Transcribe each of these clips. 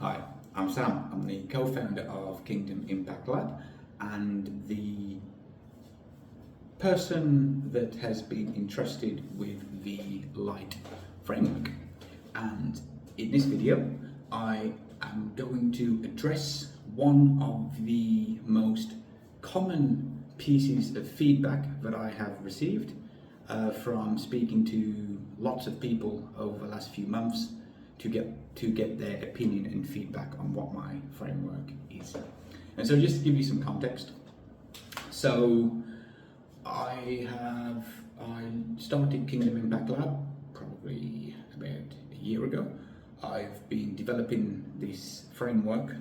Hi, I'm Sam. I'm the co-founder of Kingdom Impact Lab and the person that has been entrusted with the L.I.G.H.T framework. And in this video, I am going to address one of the most common pieces of feedback that I have received from speaking to lots of people over the last few months to get their opinion and feedback on what my framework is. And so just to give you some context, so I started Kingdom Impact Lab probably about a year ago. I've been developing this framework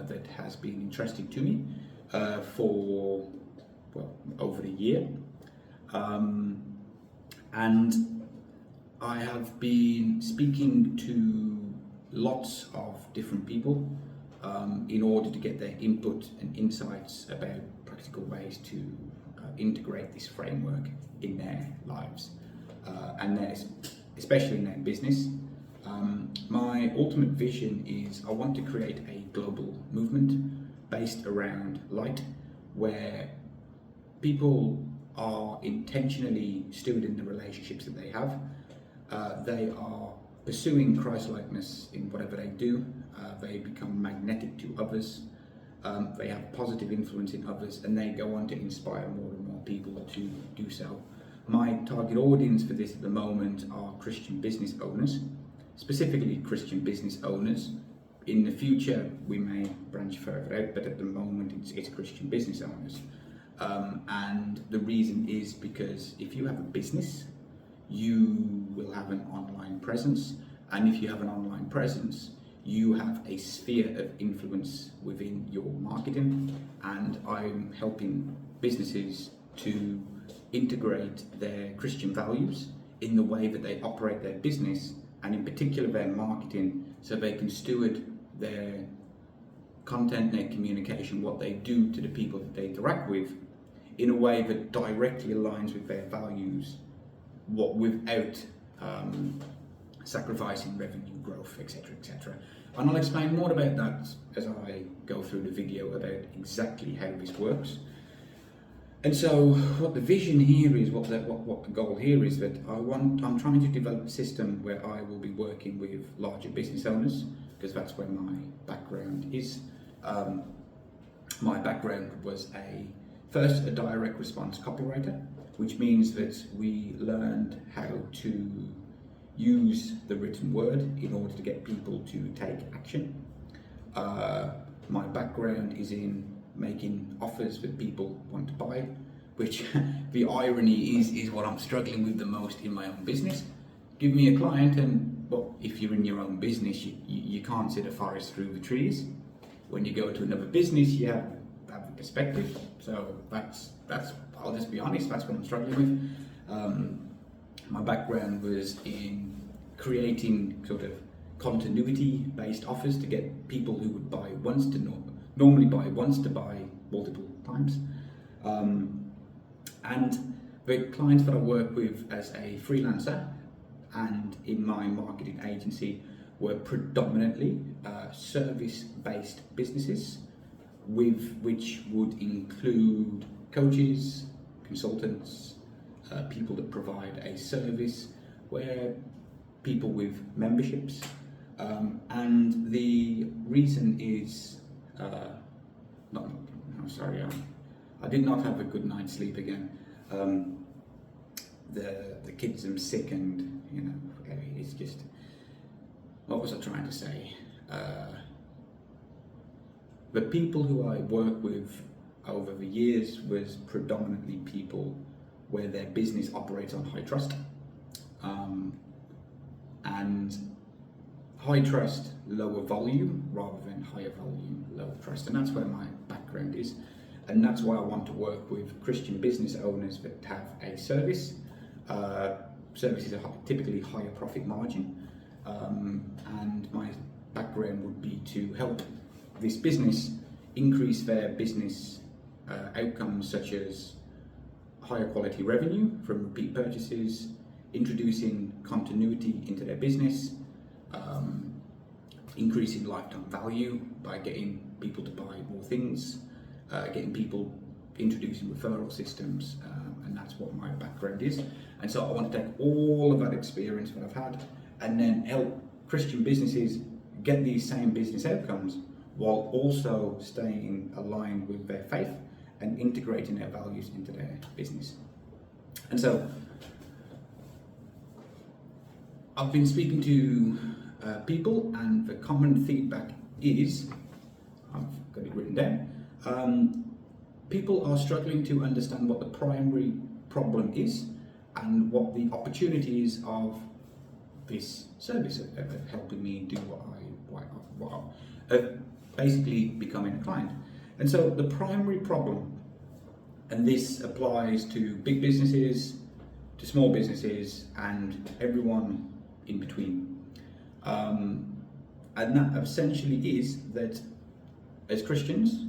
that has been entrusted to me for over a year, and I have been speaking to lots of different people in order to get their input and insights about practical ways to integrate this framework in their lives and especially in their business. My ultimate vision is I want to create a global movement based around light, where people are intentionally stewarding the relationships that they have. They are pursuing Christ-likeness in whatever they do. They become magnetic to others. They have positive influence in others, and they go on to inspire more and more people to do so. My target audience for this at the moment are Christian business owners, specifically Christian business owners. In the future, we may branch further out, but at the moment, it's Christian business owners. And the reason is because if you have a business, you will have an online presence, and if you have an online presence, you have a sphere of influence within your marketing, and I'm helping businesses to integrate their Christian values in the way that they operate their business, and in particular their marketing, so they can steward their content, their communication, what they do to the people that they interact with, in a way that directly aligns with their values, without sacrificing revenue growth, etc., etc. And I'll explain more about that as I go through the video about exactly how this works. And so, what the vision here is, what the goal here is, that I'm trying to develop a system where I will be working with larger business owners, because that's where my background is. My background was first a direct response copywriter, which means that we learned how to use the written word in order to get people to take action. My background is in making offers that people want to buy, which the irony is what I'm struggling with the most in my own business. Give me a client, and well, if you're in your own business, you can't see the forest through the trees. When you go to another business, you have a perspective. So that's I'll just be honest, that's what I'm struggling with. My background was in creating sort of continuity-based offers to get people who would buy once to normally buy once to buy multiple times. And the clients that I work with as a freelancer and in my marketing agency were predominantly service-based businesses, which would include coaches, consultants, people that provide a service, where people with memberships, and the reason is I did not have a good night's sleep again. The kids are sick, and it's just, what was I trying to say? The people who I work with over the years was predominantly people where their business operates on high trust. And high trust, lower volume, rather than higher volume, lower trust. And that's where my background is. And that's why I want to work with Christian business owners that have a service. Services are typically higher profit margin. And my background would be to help this business increase their business outcomes, such as higher quality revenue from repeat purchases, introducing continuity into their business, increasing lifetime value by getting people to buy more things, getting people introducing referral systems, and that's what my background is. And so I want to take all of that experience that I've had and then help Christian businesses get these same business outcomes while also staying aligned with their faith and integrating their values into their business. And so I've been speaking to people, and the common feedback is, I've got it written down, people are struggling to understand what the primary problem is and what the opportunities of this service of helping me do basically becoming a client. And so the primary problem, and this applies to big businesses, to small businesses, and everyone in between. And that essentially is that as Christians,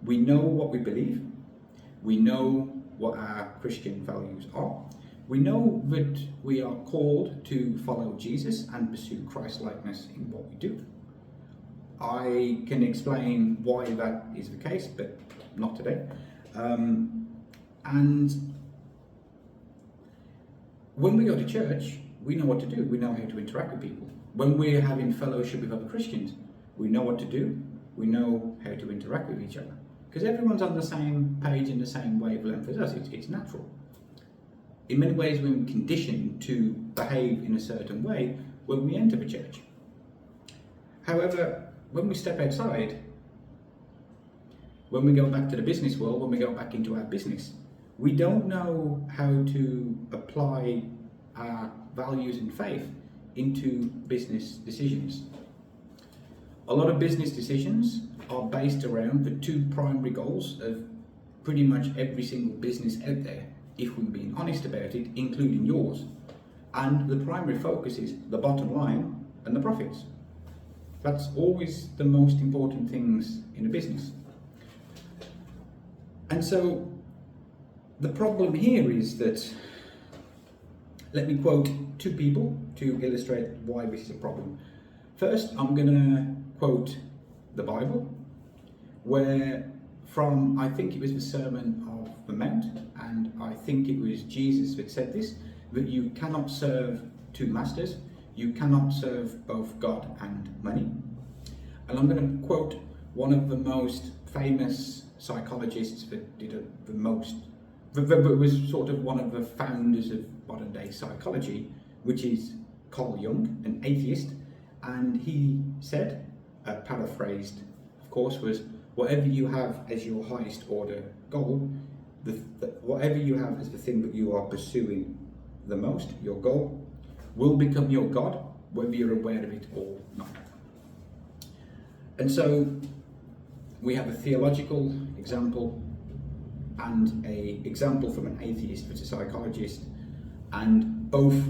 we know what we believe, we know what our Christian values are, we know that we are called to follow Jesus and pursue Christ-likeness in what we do. I can explain why that is the case, but not today. And when we go to church, we know what to do. We know how to interact with people. When we're having fellowship with other Christians, we know what to do. We know how to interact with each other. Because everyone's on the same page in the same wavelength as us. It's natural. In many ways, we're conditioned to behave in a certain way when we enter the church. However, when we step outside, when we go back to the business world, when we go back into our business, we don't know how to apply our values and faith into business decisions. A lot of business decisions are based around the two primary goals of pretty much every single business out there, if we're being honest about it, including yours. And the primary focus is the bottom line and the profits. That's always the most important things in a business. And so the problem here is that, let me quote two people to illustrate why this is a problem. First, I'm going to quote the Bible, where from, I think it was the Sermon of the Mount, and I think it was Jesus that said this, that you cannot serve two masters, you cannot serve both God and money. And I'm going to quote one of the most famous psychologists that did that was sort of one of the founders of modern day psychology, which is Carl Jung, an atheist. And he said, paraphrased of course, was whatever you have as your highest order goal, whatever you have as the thing that you are pursuing the most, your goal, will become your God, whether you're aware of it or not. And so we have a theological example and an example from an atheist that's a psychologist, and both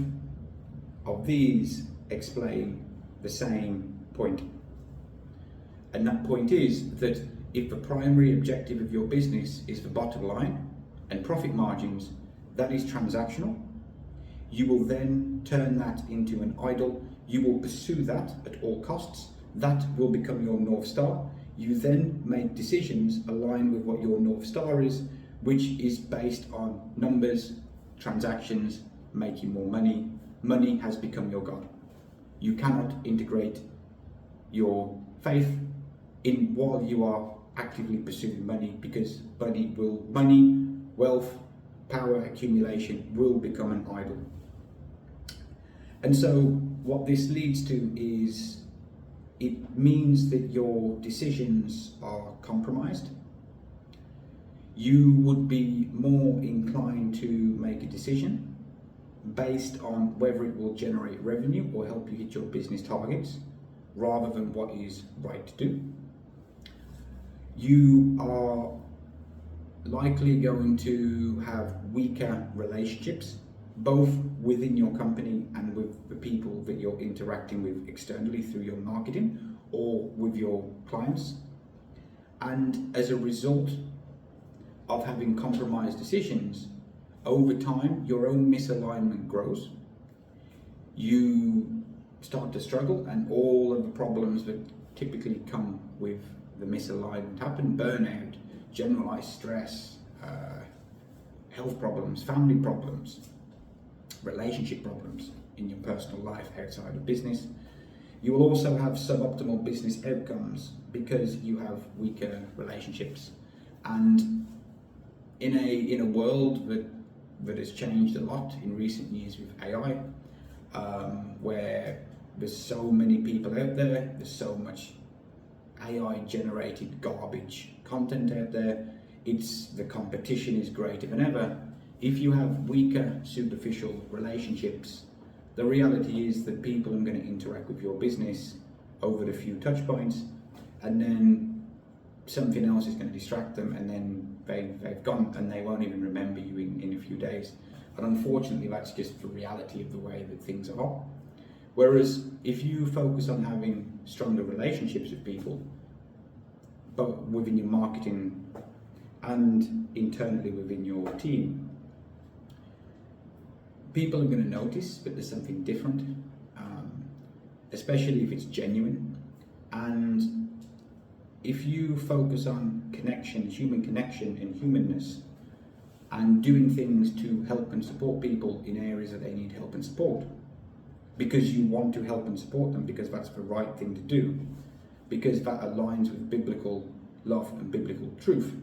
of these explain the same point. And that point is that if the primary objective of your business is the bottom line and profit margins, that is transactional. You will then turn that into an idol. You will pursue that at all costs. That will become your North Star. You then make decisions aligned with what your North Star is, which is based on numbers, transactions, making more money. Money has become your God. You cannot integrate your faith in while you are actively pursuing money, because money, wealth, power accumulation will become an idol. And so what this leads to is, it means that your decisions are compromised. You would be more inclined to make a decision based on whether it will generate revenue or help you hit your business targets, rather than what is right to do. You are likely going to have weaker relationships, both within your company and with the people that you're interacting with externally through your marketing or with your clients. And as a result of having compromised decisions, over time your own misalignment grows. You start to struggle, and all of the problems that typically come with the misalignment happen: burnout, generalized stress, health problems, family problems, relationship problems in your personal life outside of business. You will also have suboptimal business outcomes because you have weaker relationships. And in a world that has changed a lot in recent years with AI, where there's so many people out there, there's so much AI generated garbage content out there, the competition is greater than ever. If you have weaker superficial relationships, the reality is that people are going to interact with your business over the few touch points, and then something else is going to distract them, and then they've gone and they won't even remember you in a few days. And unfortunately, that's just the reality of the way that things are. Whereas if you focus on having stronger relationships with people, both within your marketing and internally within your team, people are going to notice that there's something different, especially if it's genuine. And if you focus on connection, human connection and humanness, and doing things to help and support people in areas that they need help and support, because you want to help and support them, because that's the right thing to do, because that aligns with biblical love and biblical truth,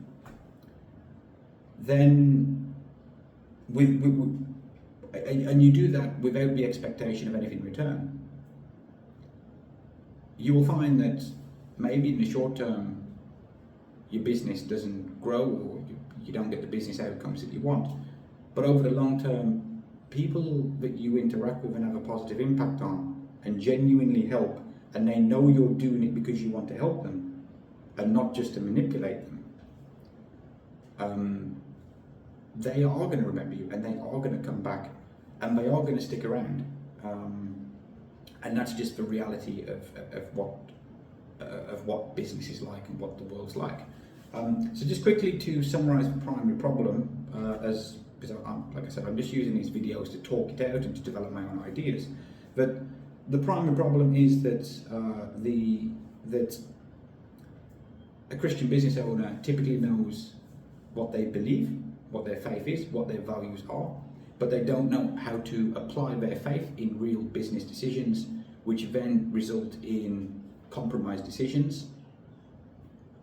then and you do that without the expectation of anything in return, you will find that maybe in the short term your business doesn't grow, or you don't get the business outcomes that you want. But over the long term, people that you interact with and have a positive impact on and genuinely help, and they know you're doing it because you want to help them and not just to manipulate them, they are going to remember you, and they are going to come back, and they are going to stick around. And that's just the reality of what business is like and what the world's like. So just quickly to summarize the primary problem, because like I said, I'm just using these videos to talk it out and to develop my own ideas. But the primary problem is that that a Christian business owner typically knows what they believe, what their faith is, what their values are, but they don't know how to apply their faith in real business decisions, which then result in compromised decisions,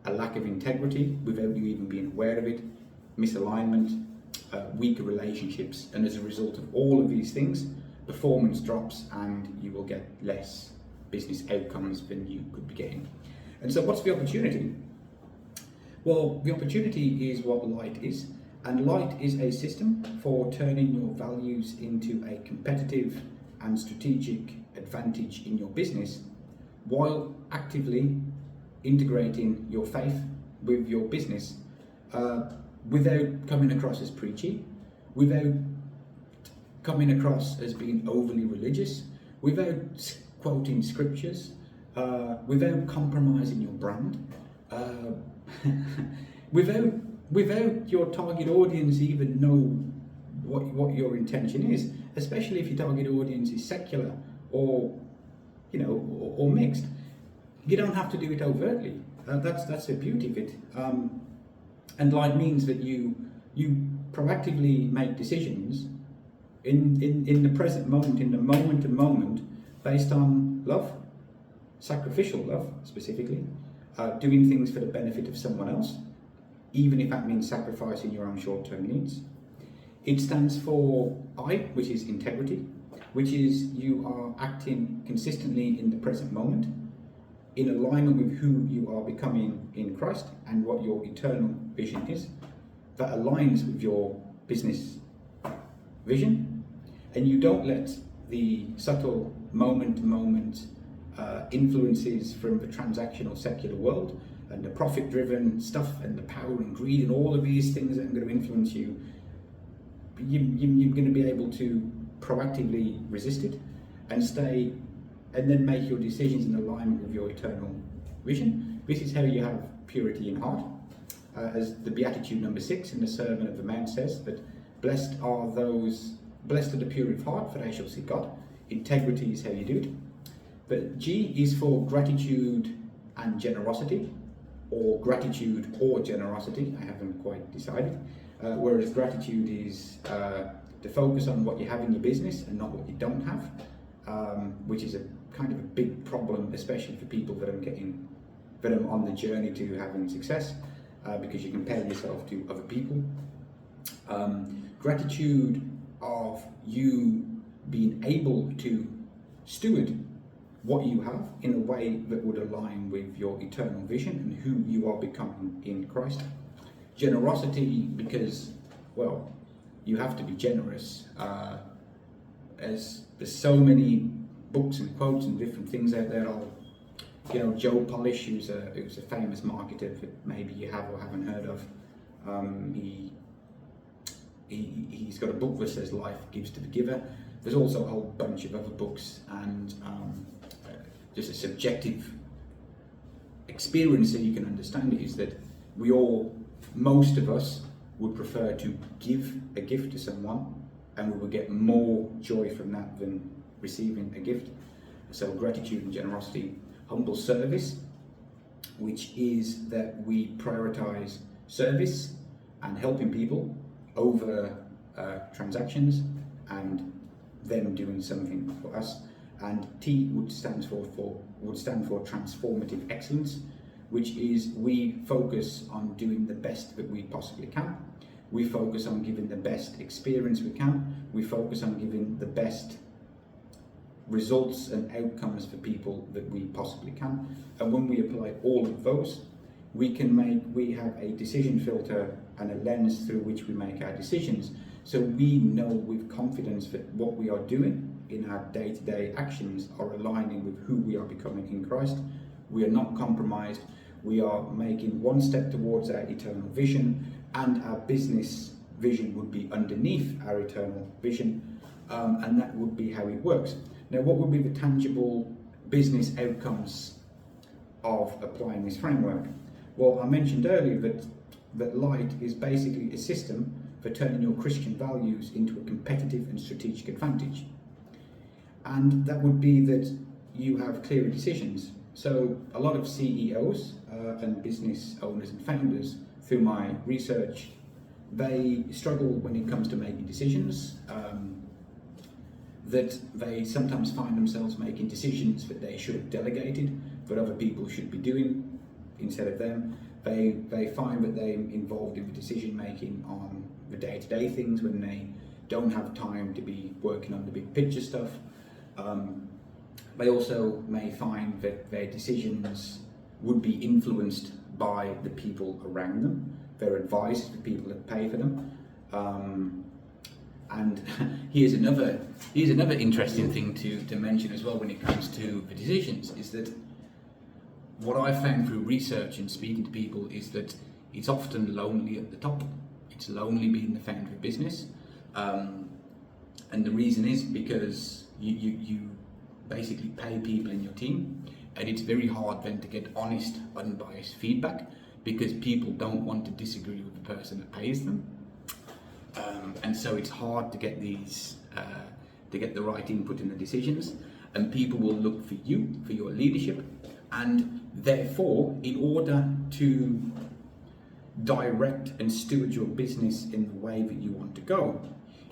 a lack of integrity without you even being aware of it, misalignment, weaker relationships, and as a result of all of these things, performance drops and you will get less business outcomes than you could be getting. And so what's the opportunity? Well, the opportunity is what L.I.G.H.T is, and L.I.G.H.T is a system for turning your values into a competitive and strategic advantage in your business, while actively integrating your faith with your business, without coming across as preachy, without coming across as being overly religious, without quoting scriptures, without compromising your brand, without your target audience even know what your intention is, especially if your target audience is secular or or mixed. You don't have to do it overtly. That's the beauty of it. And L.I.G.H.T means that you proactively make decisions in the present moment, in the moment to moment, based on love, sacrificial love specifically, doing things for the benefit of someone else, even if that means sacrificing your own short-term needs. It stands for I, which is integrity, which is you are acting consistently in the present moment, in alignment with who you are becoming in Christ and what your eternal vision is, that aligns with your business vision, and you don't let the subtle moment-to-moment influences from the transactional secular world and the profit-driven stuff and the power and greed and all of these things that are going to influence you. You're going to be able to proactively resist it and stay, and then make your decisions in alignment with your eternal vision. This is how you have purity in heart. As the Beatitude number 6 in the Sermon of the Mount says, that blessed are the pure of heart, for they shall see God. Integrity is how you do it. But G is for gratitude and generosity, or gratitude or generosity, I haven't quite decided. Whereas gratitude is to focus on what you have in your business and not what you don't have, which is a kind of a big problem, especially for people that are on the journey to having success, because you compare yourself to other people. Gratitude of you being able to steward what you have in a way that would align with your eternal vision and who you are becoming in Christ. Generosity, because, well, you have to be generous. As there's so many books and quotes and different things out there. Joe Polish, who's a famous marketer that maybe you have or haven't heard of. He's got a book that says life gives to the giver. There's also a whole bunch of other books, and just a subjective experience that you can understand is that most of us would prefer to give a gift to someone, and we will get more joy from that than receiving a gift. So gratitude and generosity. Humble service, which is that we prioritize service and helping people over transactions and them doing something for us. And T would stand for transformative excellence, which is we focus on doing the best that we possibly can. We focus on giving the best experience we can. We focus on giving the best results and outcomes for people that we possibly can. And when we apply all of those, we have a decision filter and a lens through which we make our decisions. So we know with confidence that what we are doing in our day-to-day actions are aligning with who we are becoming in Christ. We are not compromised. We are making one step towards our eternal vision, and our business vision would be underneath our eternal vision, and that would be how it works. Now, what would be the tangible business outcomes of applying this framework? Well, I mentioned earlier that L.I.G.H.T is basically a system for turning your Christian values into a competitive and strategic advantage. And that would be that you have clearer decisions. So a lot of CEOs and business owners and founders, through my research, they struggle when it comes to making decisions, that they sometimes find themselves making decisions that they should have delegated, that other people should be doing instead of them. They find that they're involved in the decision making on the day-to-day things when they don't have time to be working on the big picture stuff. They also may find that their decisions would be influenced by the people around them, their advice, the people that pay for them. And here's another interesting thing to mention as well when it comes to the decisions, is that what I've found through research and speaking to people is that it's often lonely at the top. It's lonely being the founder of a business. And the reason is because you basically pay people in your team, and it's very hard then to get honest, unbiased feedback, because people don't want to disagree with the person that pays them. And so it's hard to get the right input in the decisions, and people will look for you, for your leadership, and therefore, in order to direct and steward your business in the way that you want to go,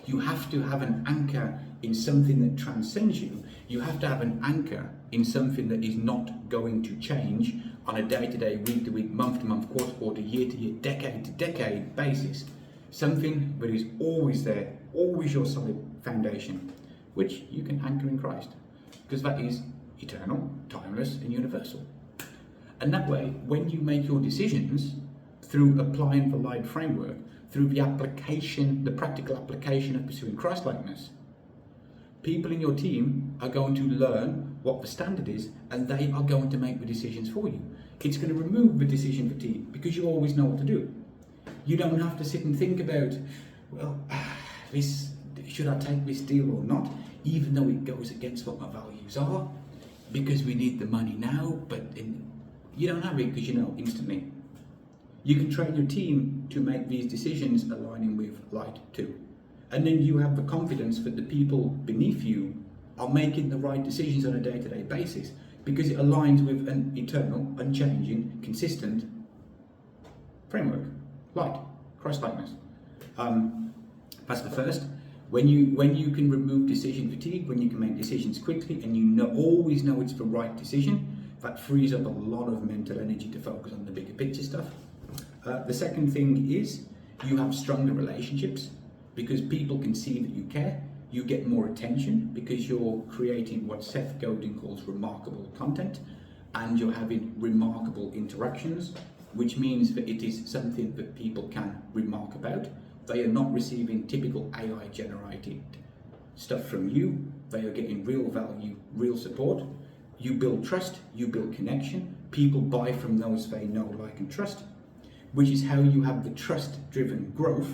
you have to have an anchor in something that transcends you. You have to have an anchor in something that is not going to change on a day-to-day, week-to-week, month-to-month, quarter-to-quarter, year-to-year, decade-to-decade basis. Something that is always there, always your solid foundation, which you can anchor in Christ, because that is eternal, timeless, and universal. And that way, when you make your decisions through applying the L.I.G.H.T framework, through the practical application of pursuing Christ-likeness, people in your team are going to learn what the standard is, and they are going to make the decisions for you. It's going to remove the decision fatigue, because you always know what to do. You don't have to sit and think about, well, should I take this deal or not, even though it goes against what my values are, because we need the money now, but you don't have it because you know instantly. You can train your team to make these decisions aligning with L.I.G.H.T too. And then you have the confidence that the people beneath you are making the right decisions on a day-to-day basis because it aligns with an eternal, unchanging, consistent framework. Light, Christ-likeness. That's the first. When you can remove decision fatigue, when you can make decisions quickly, and you always know it's the right decision, that frees up a lot of mental energy to focus on the bigger picture stuff. The second thing is you have stronger relationships because people can see that you care. You get more attention because you're creating what Seth Godin calls remarkable content, and you're having remarkable interactions, which means that it is something that people can remark about. They are not receiving typical AI generated stuff from you. They are getting real value, real support. You build trust, you build connection. People buy from those they know, like, and trust, which is how you have the trust-driven growth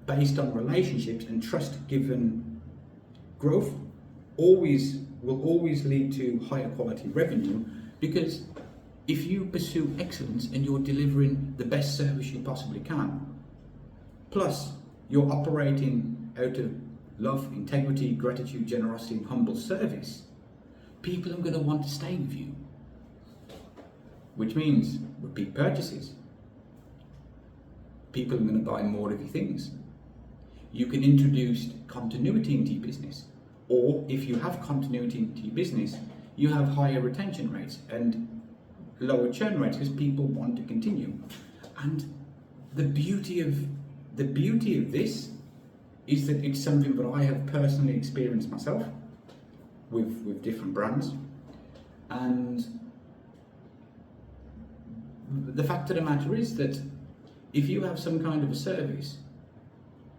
based on relationships, and trust-given growth will always lead to higher quality revenue, because if you pursue excellence and you're delivering the best service you possibly can, plus you're operating out of love, integrity, gratitude, generosity, and humble service, people are going to want to stay with you, which means repeat purchases. People are going to buy more of your things. You can introduce continuity into your business, or if you have continuity into your business, you have higher retention rates and lower churn rates because people want to continue. And the beauty of this is that it's something that I have personally experienced myself with different brands. And the fact of the matter is that if you have some kind of a service,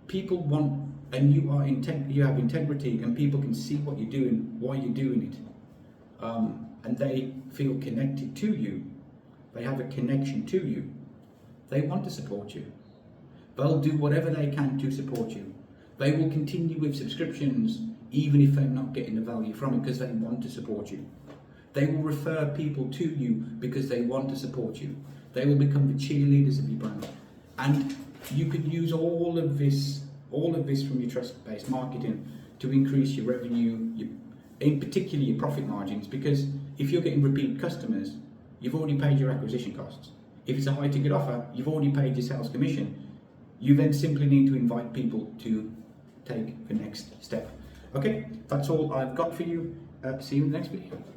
people want, and you have integrity, and people can see what you're doing, why you're doing it, and they feel connected to you. They have a connection to you. They want to support you. They'll do whatever they can to support you. They will continue with subscriptions even if they're not getting the value from it, because they want to support you. They will refer people to you because they want to support you. They will become the cheerleaders of your brand. And you could use all of this from your trust-based marketing to increase your revenue, in particular your profit margins, because if you're getting repeat customers, you've already paid your acquisition costs. If it's a high ticket offer, you've already paid your sales commission. You then simply need to invite people to take the next step. Okay, that's all I've got for you. See you in the next video.